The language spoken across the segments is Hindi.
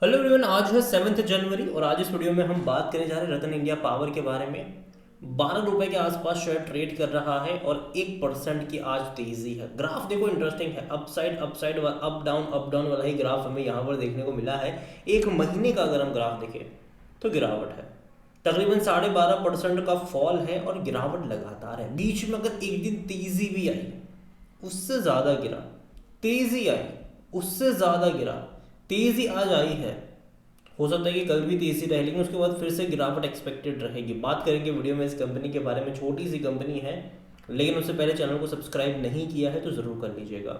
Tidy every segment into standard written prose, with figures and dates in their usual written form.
हेलो एवरीवन, आज है 7 जनवरी और आज इस वीडियो में हम बात करने जा रहे हैं रतन इंडिया पावर के बारे में। 12 रुपए के आसपास शेयर ट्रेड कर रहा है और 1% की आज तेजी है। ग्राफ देखो, इंटरेस्टिंग है। अपसाइड अपसाइड अप डाउन वाला ही ग्राफ हमें यहाँ पर देखने को मिला है। एक महीने का अगर हम ग्राफ देखें तो गिरावट है, तकरीबन 12.5% का फॉल है और गिरावट लगातार है। बीच में अगर एक दिन तेजी भी आई, उससे ज़्यादा गिरा, तेजी आई, उससे ज़्यादा गिरा, तेजी आज आई है। हो सकता है कि कल भी तेजी रहे, लेकिन उसके बाद फिर से गिरावट एक्सपेक्टेड रहेगी। बात करेंगे वीडियो में इस कंपनी के बारे में। छोटी सी कंपनी है, लेकिन उससे पहले चैनल को सब्सक्राइब नहीं किया है तो ज़रूर कर लीजिएगा।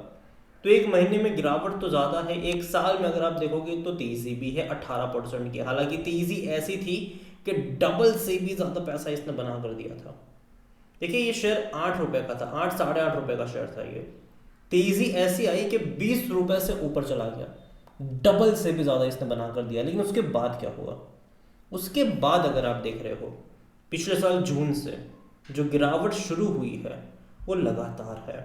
तो एक महीने में गिरावट तो ज़्यादा है, एक साल में अगर आप देखोगे तो तेजी भी है 18% की। हालांकि तेजी ऐसी थी कि डबल से भी ज़्यादा पैसा इसने बना कर दिया था। देखिए, ये शेयर 8 रुपए का था, 8 साढ़े 8 रुपए का शेयर था ये। तेजी ऐसी आई कि 20 रुपए से ऊपर चला गया, डबल से भी ज़्यादा इसने बना कर दिया। लेकिन उसके बाद क्या हुआ? उसके बाद अगर आप देख रहे हो, पिछले साल जून से जो गिरावट शुरू हुई है वो लगातार है।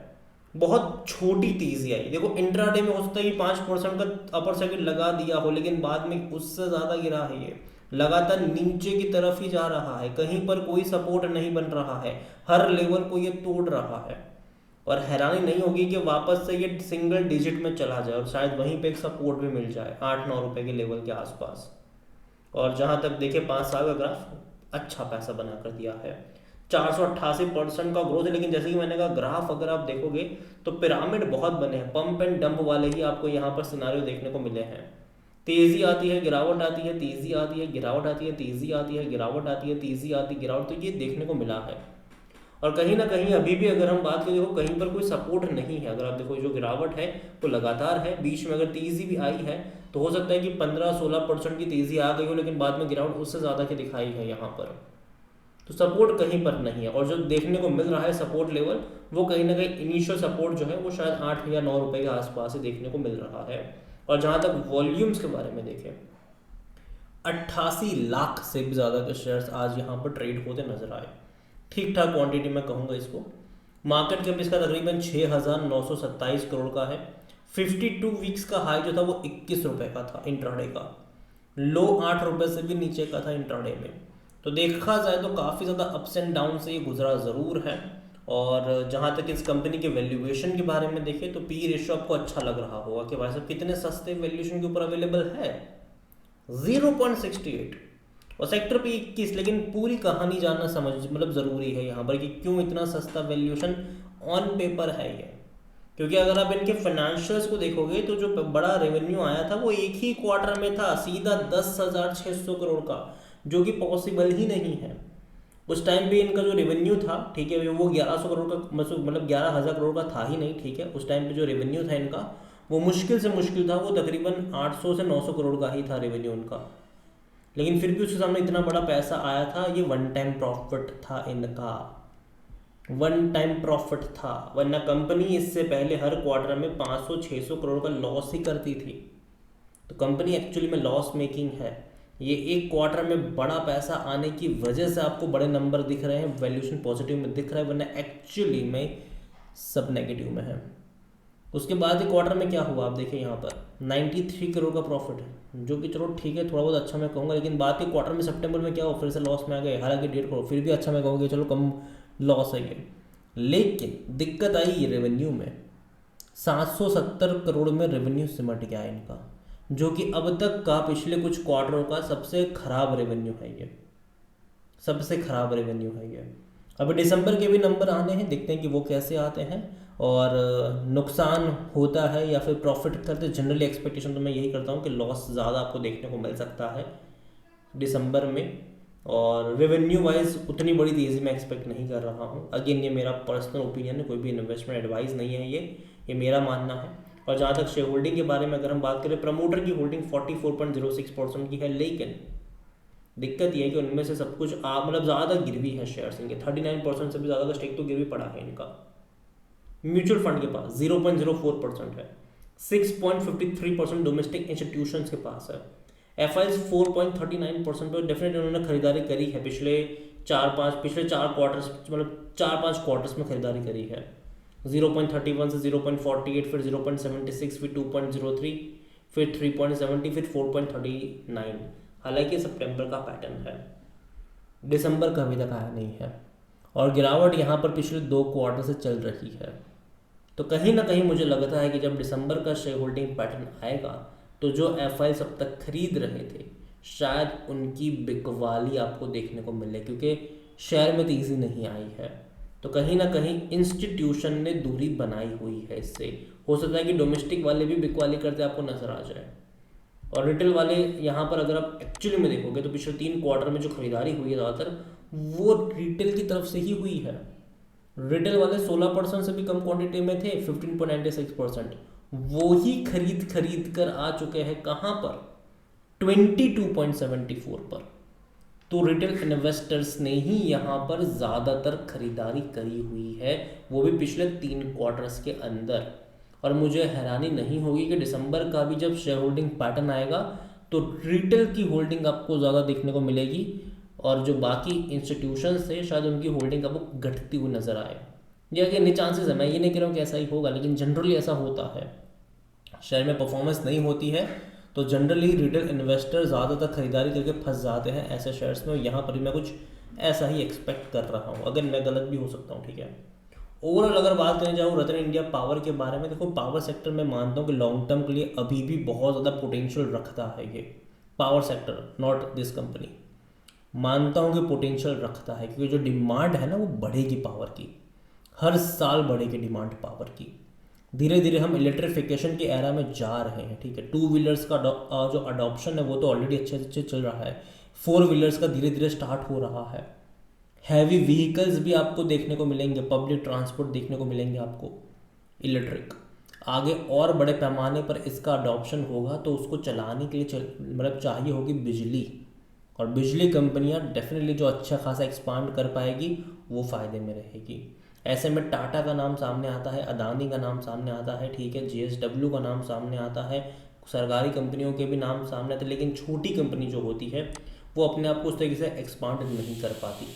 बहुत छोटी तेजी आई। देखो, इंट्राडे में हो सकता है कि 5% का अपर सर्किट लगा दिया हो, लेकिन बाद में उससे ज़्यादा गिरा है ये। लगातार नीचे की तरफ ही जा रहा है, कहीं पर कोई सपोर्ट नहीं बन रहा है, हर लेवल को ये तोड़ रहा है। और हैरानी नहीं होगी कि वापस से ये सिंगल डिजिट में चला जाए और शायद वहीं पे एक सपोर्ट भी मिल जाए 8-9 रुपए के लेवल के आसपास। और जहां तक देखे 5 साल का ग्राफ अच्छा पैसा बना कर दिया है। 488% का ग्रोथ है। लेकिन जैसे कि मैंने कहा, ग्राफ अगर आप देखोगे तो पिरामिड बहुत बने हैं, पंप एंड डंप वाले ही आपको यहाँ पर सिनारियो देखने को मिले हैं। तेजी आती है, गिरावट आती है, तेजी आती है, गिरावट आती है, तेजी आती है, गिरावट आती है, तेजी आती है, गिरावट, तो ये देखने को मिला है। और कहीं ना कहीं अभी भी अगर हम बात करें, देखो कहीं पर कोई सपोर्ट नहीं है। अगर आप देखो, जो गिरावट है वो लगातार है। बीच में अगर तेजी भी आई है तो हो सकता है कि 15-16% की तेजी आ गई हो, लेकिन बाद में गिरावट उससे ज़्यादा की दिखाई है यहाँ पर। तो सपोर्ट कहीं पर नहीं है। और जो देखने को मिल रहा है सपोर्ट लेवल, वो कहीं ना कहीं इनिशियल सपोर्ट जो है वो शायद 8 या 9 रुपए के आसपास ही देखने को मिल रहा है। और जहाँ तक वॉल्यूम्स के बारे में देखें, 88 लाख से भी ज़्यादा के शेयर्स आज यहाँ पर ट्रेड होते नजर आए। ठीक ठाक क्वांटिटी मैं कहूँगा इसको। मार्केट कैप इसका तकरीबन 6,927 करोड़ का है। 52 वीक्स का हाई जो था वो 21 रुपए का था इंट्राडे का। लो 8 रुपए से भी नीचे का था इंट्राडे में। तो देखा जाए तो काफ़ी ज़्यादा अप्स एंड डाउन से ये गुजरा ज़रूर है। और जहाँ तक इस कंपनी के वैल्यूएशन के बारे में देखें तो पी रेशियो आपको अच्छा लग रहा होगा कि भाई साहब कितने सस्ते वैल्यूएशन के ऊपर अवेलेबल है, 0.68 और सेक्टर पे 21। लेकिन पूरी कहानी जानना समझ मतलब ज़रूरी है यहाँ पर कि क्यों इतना सस्ता वैल्यूएशन ऑन पेपर है ये। क्योंकि अगर आप इनके फाइनेंशियल्स को देखोगे तो जो बड़ा रेवेन्यू आया था वो एक ही क्वार्टर में था, सीधा 10,600 करोड़ का, जो कि पॉसिबल ही नहीं है। उस टाइम पे इनका जो रेवेन्यू था, ठीक है, वो 1100 करोड़ का, मतलब 11,000 करोड़ का था ही नहीं। ठीक है, उस टाइम पे जो रेवेन्यू था इनका वो मुश्किल से मुश्किल था, वो तकरीबन 800 से 900 करोड़ का ही था रेवेन्यू उनका। लेकिन फिर भी उसके सामने इतना बड़ा पैसा आया था। ये वन टाइम प्रॉफिट था इनका, वन टाइम प्रॉफिट था। वरना कंपनी इससे पहले हर क्वार्टर में 500-600 करोड़ का लॉस ही करती थी। तो कंपनी एक्चुअली में लॉस मेकिंग है। ये एक क्वार्टर में बड़ा पैसा आने की वजह से आपको बड़े नंबर दिख रहे हैं, वैल्यूएशन पॉजिटिव में दिख रहा है, वरना एक्चुअली में सब नेगेटिव में है। उसके बाद ही क्वार्टर में क्या हुआ आप देखिए, यहाँ पर 93 करोड़ का प्रॉफिट है, जो कि चलो ठीक है, थोड़ा बहुत अच्छा मैं कहूँगा। लेकिन बाद के क्वार्टर में सितंबर में क्या हुआ, फिर से लॉस में आ गए। हालांकि 1.5 करोड़ फिर भी अच्छा मैं कहूँगा, चलो कम लॉस है ये। लेकिन दिक्कत आई ये रेवेन्यू में, 770 करोड़ में रेवेन्यू सिमट गया इनका, जो कि अब तक का पिछले कुछ क्वार्टरों का सबसे खराब रेवेन्यू है ये, सबसे खराब रेवेन्यू है ये। अभी दिसंबर के भी नंबर आने हैं, देखते हैं कि वो कैसे आते हैं और नुकसान होता है या फिर प्रॉफिट करते। जनरली एक्सपेक्टेशन तो मैं यही करता हूँ कि लॉस ज़्यादा आपको देखने को मिल सकता है दिसंबर में। और रेवेन्यू वाइज उतनी बड़ी तेज़ी मैं एक्सपेक्ट नहीं कर रहा हूँ। अगेन ये मेरा पर्सनल ओपिनियन है, कोई भी इन्वेस्टमेंट एडवाइस नहीं है ये मेरा मानना है। और जहाँ तक शेयर होल्डिंग के बारे में अगर हम बात करें, प्रमोटर की होल्डिंग 44.06% की है। लेकिन दिक्कत यह है कि उनमें से सब कुछ मतलब ज़्यादा गिरवी है शेयर्स इनके, 39% से भी ज़्यादा का स्टेक तो गिरवी पड़ा है इनका। म्यूचुअल फंड के पास 0.04% है, 6.53% डोमेस्टिक इंस्टीट्यूशंस के पास है। एफ आई 4.39% पर डेफिनेटली उन्होंने खरीदारी करी है पिछले 4 क्वार्टर्स, मतलब 4-5 क्वार्टर्स में खरीदारी करी है। 0.31 से 0.48, फिर 0.76, फिर 2.03, फिर 3.70, फिर 4.39। हालांकि सितंबर का पैटर्न है, दिसंबर का अभी तक आया नहीं है, और गिरावट यहाँ पर पिछले 2 क्वार्टर से चल रही है। तो कहीं ना कहीं मुझे लगता है कि जब दिसंबर का शेयर होल्डिंग पैटर्न आएगा तो जो एफआई सब तक खरीद रहे थे शायद उनकी बिकवाली आपको देखने को मिले, क्योंकि शेयर में तेज़ी नहीं आई है। तो कहीं ना कहीं इंस्टीट्यूशन ने दूरी बनाई हुई है इससे। हो सकता है कि डोमेस्टिक वाले भी बिकवाली करते आपको नजर आ जाए, और रिटेल वाले यहाँ पर अगर आप एक्चुअली में देखोगे तो पिछले 3 क्वार्टर में जो खरीदारी हुई है ज़्यादातर वो रिटेल की तरफ से ही हुई है। रिटेल वाले 16% से भी कम क्वांटिटी में थे, 15.96%। वो ही खरीद कर आ चुके हैं कहाँ पर, 22.74 पर। तो रिटेल इन्वेस्टर्स ने ही यहाँ पर ज़्यादातर खरीदारी करी हुई है, वो भी पिछले 3 क्वार्टर्स के अंदर। और मुझे हैरानी नहीं होगी कि दिसंबर का भी जब शेयर होल्डिंग पैटर्न आएगा तो रिटेल की होल्डिंग आपको ज़्यादा देखने को मिलेगी, और जो बाकी इंस्टीट्यूशंस थे शायद उनकी होल्डिंग आपको घटती हुई नजर आए। ये अगेन चांसेस है, मैं ये नहीं कह रहा हूँ कि ऐसा ही होगा, लेकिन जनरली ऐसा होता है। शेयर में परफॉर्मेंस नहीं होती है तो जनरली रिटेल इन्वेस्टर ज़्यादातर खरीदारी करके फंस जाते हैं ऐसे शेयर्स में। यहाँ पर भी मैं कुछ ऐसा ही एक्सपेक्ट कर रहा हूँ, अगर मैं गलत भी हो सकता हूँ, ठीक है। ओवरऑल अगर बात करने जाऊँ रतन इंडिया पावर के बारे में, देखो पावर सेक्टर में मानता हूँ कि लॉन्ग टर्म के लिए अभी भी बहुत ज़्यादा पोटेंशियल रखता है ये power sector, not this company. मानता हूँ कि पोटेंशियल रखता है, क्योंकि जो डिमांड है ना वो बढ़ेगी पावर की, हर साल बढ़ेगी डिमांड पावर की। धीरे धीरे हम इलेक्ट्रिफिकेशन के एरा में जा रहे हैं, ठीक है। 2 व्हीलर्स का जो अडॉप्शन है वो तो ऑलरेडी अच्छे चल रहा है, 4 व्हीलर्स का धीरे धीरे स्टार्ट हो रहा है, हैवी व्हीकल्स भी आपको देखने को मिलेंगे, पब्लिक ट्रांसपोर्ट देखने को मिलेंगे आपको इलेक्ट्रिक। आगे और बड़े पैमाने पर इसका अडॉप्शन होगा तो उसको चलाने के लिए मतलब चाहिए होगी बिजली, और बिजली कंपनियां डेफिनेटली जो अच्छा खासा एक्सपांड कर पाएगी वो फ़ायदे में रहेगी। ऐसे में टाटा का नाम सामने आता है, अदानी का नाम सामने आता है, ठीक है, JSW का नाम सामने आता है, सरकारी कंपनियों के भी नाम सामने आते हैं, लेकिन छोटी कंपनी जो होती है वो अपने आप को उस तरीके से एक्सपांड नहीं कर पाती।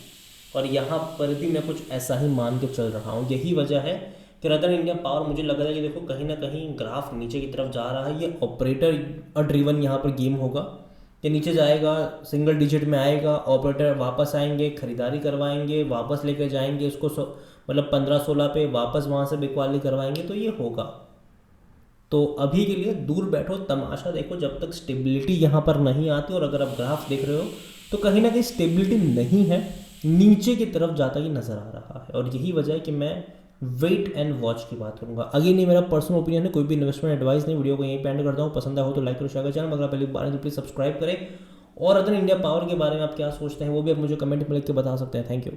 और यहाँ पर भी मैं कुछ ऐसा ही मान के चल रहा हूँ। यही वजह है कि रतन इंडिया पावर मुझे लग रहा है कि देखो कहीं ना कहीं ग्राफ नीचे की तरफ जा रहा है। ये ऑपरेटर ड्रिवन यहाँ पर गेम होगा कि नीचे जाएगा, सिंगल डिजिट में आएगा, ऑपरेटर वापस आएंगे, खरीदारी करवाएंगे, वापस लेकर जाएंगे उसको, मतलब 15-16 पे वापस वहाँ से बिकवाली करवाएंगे, तो ये होगा। तो अभी के लिए दूर बैठो, तमाशा देखो, जब तक स्टेबिलिटी यहाँ पर नहीं आती। और अगर आप ग्राफ देख रहे हो तो कहीं ना कहीं स्टेबिलिटी नहीं है, नीचे की तरफ जाता ही नज़र आ रहा है। और यही वजह है कि मैं वेट एंड वॉच की बात करूंगा। अगेन ये मेरा पर्सनल ओपिनियन है, कोई भी इन्वेस्टमेंट एडवाइस नहीं। वीडियो को यहीं पे एंड करता हूँ। पसंद आया हो तो लाइक करो, शेयर करो चैनल, अगर पहले बार तो प्लीज़ सब्सक्राइब करें। और रतन इंडिया पावर के बारे में आप क्या सोचते हैं वो भी आप मुझे कमेंट में लिख के बता सकते हैं। Thank you.